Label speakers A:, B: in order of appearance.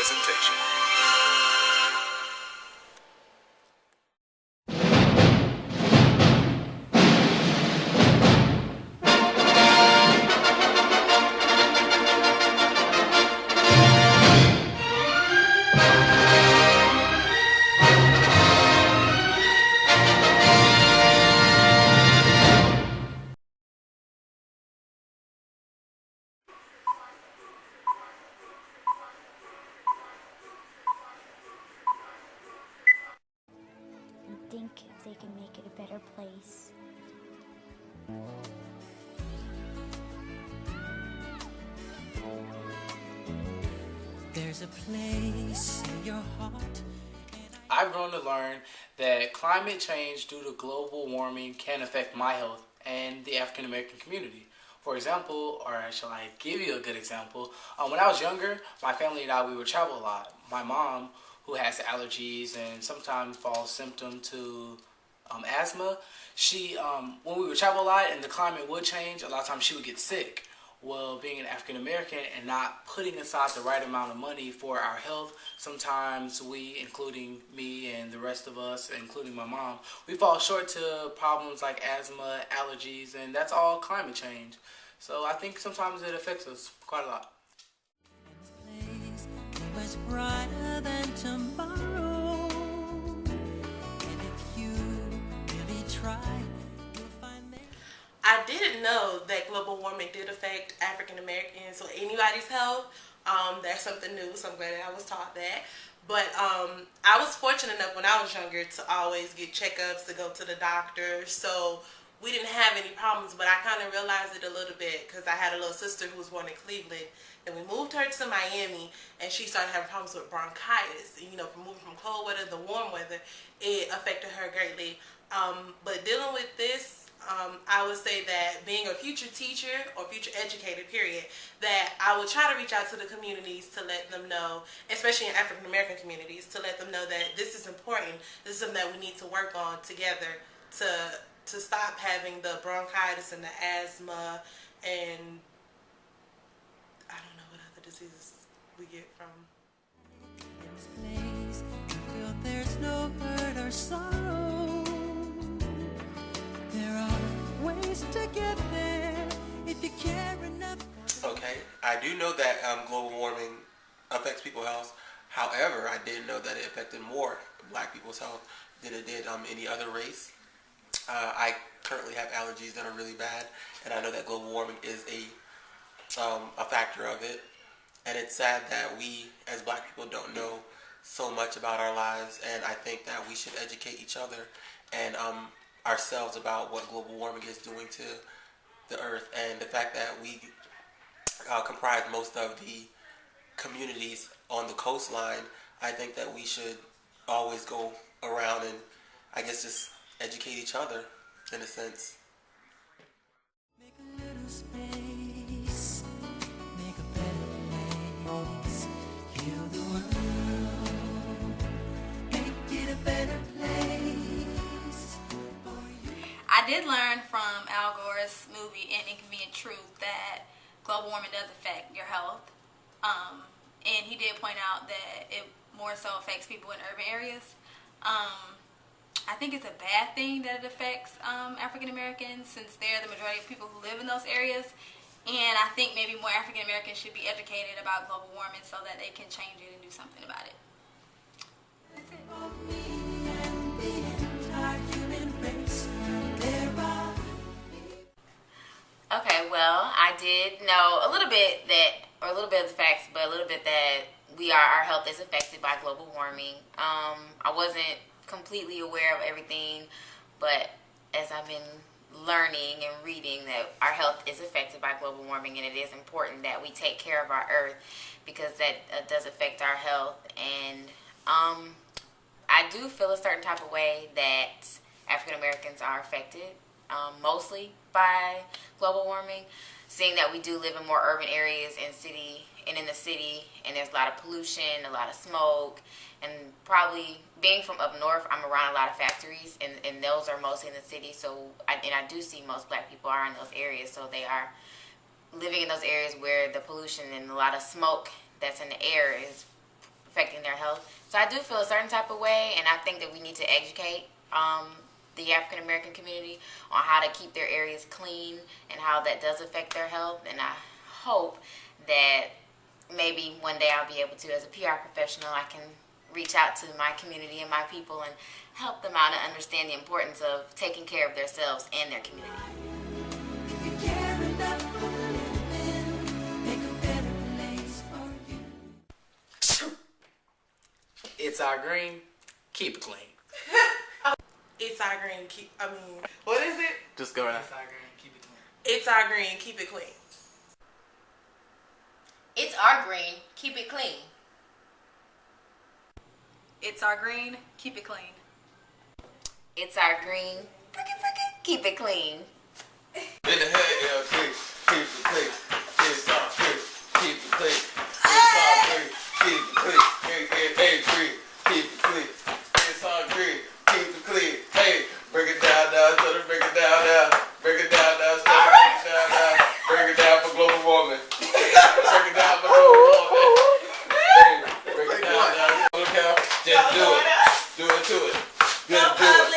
A: presentation.
B: And think if they can make it a better place.
C: There's a place in your heart.
D: I've grown to learn that climate change due to global warming can affect my health and the African American community. For example, or shall I give you a good example? When I was younger, my family and I, we would travel a lot. My mom, who has allergies and sometimes falls symptom to asthma, she, when we would travel a lot and the climate would change, a lot of times she would get sick. Well, being an African American and not putting aside the right amount of money for our health, sometimes we, including me and the rest of us, including my mom, we fall short to problems like asthma, allergies, and that's all climate change. So I think sometimes it affects us quite a lot.
C: Much brighter than tomorrow. And if you really try, you'll find there.
E: I didn't know that global warming did affect African Americans or anybody's health. That's something new, so I'm glad that I was taught that. But I was fortunate enough when I was younger to always get checkups, to go to the doctor. So we didn't have any problems, but I kind of realized it a little bit because I had a little sister who was born in Cleveland. And we moved her to Miami, and she started having problems with bronchitis. You know, from moving from cold weather to warm weather, it affected her greatly. But dealing with this, I would say that being a future teacher or future educator, period, that I would try to reach out to the communities to let them know, especially in African American communities, to let them know that this is important. This is something that we need to work on together to stop having the bronchitis and the asthma and I don't know what other diseases we get from.
C: In this place, you feel there's no hurt or sorrow. There are ways to get there if you care enough.
F: Okay, I do know that global warming affects people's health. However, I didn't know that it affected more black people's health than it did any other race. I currently have allergies that are really bad, and I know that global warming is a factor of it. And it's sad that we, as black people, don't know so much about our lives, and I think that we should educate each other and ourselves about what global warming is doing to the earth, and the fact that we comprise most of the communities on the coastline. I think that we should always go around and, I guess, just educate each other in a sense.
C: Make a little space, make a better place, heal the world, make it a better place for you.
G: I did learn from Al Gore's movie An Inconvenient Truth that global warming does affect your health. And he did point out that it more so affects people in urban areas. I think it's a bad thing that it affects African Americans, since they're the majority of people who live in those areas. And I think maybe more African Americans should be educated about global warming so that they can change it and do something about it. That's it.
H: Okay, well, I did know a little bit of the facts, but a little bit that our health is affected by global warming. I wasn't completely aware of everything, but as I've been learning and reading, that our health is affected by global warming, and it is important that we take care of our earth, because that does affect our health. And I do feel a certain type of way that African Americans are affected mostly by global warming, seeing that we do live in more urban areas in the city, and there's a lot of pollution, a lot of smoke, and probably being from up north, I'm around a lot of factories, and those are mostly in the city. So I do see most black people are in those areas, so they are living in those areas where the pollution and a lot of smoke that's in the air is affecting their health. So I do feel a certain type of way, and I think that we need to educate the African American community on how to keep their areas clean and how that does affect their health. And I hope that maybe one day I'll be able to, as a PR professional, I can reach out to my community and my people and help them out and understand the importance of taking care of themselves and their community.
C: If you care enough for living, make a better place for you.
D: It's our green, keep it clean.
E: It's our green. What is it?
F: Just go ahead.
D: It's our green, keep it clean.
E: It's our green. Keep it clean.
H: It's our green, keep it clean.
G: It's our green. Keep it clean.
H: It's our green, keep it clean.
F: In the head, yeah, clean. Keep it clean. It's all green. Keep it clean. It's all green. Keep it clean. Hey, green. Keep it clean. It's all green. Keep it clean. Hey, break it down now. Instead of break it down now. Break it down now. Instead of break it down now. Break it down for global warming. Break it down for global warming. Hey, break it down now. Okay, just do it. Do it to it. Just do it.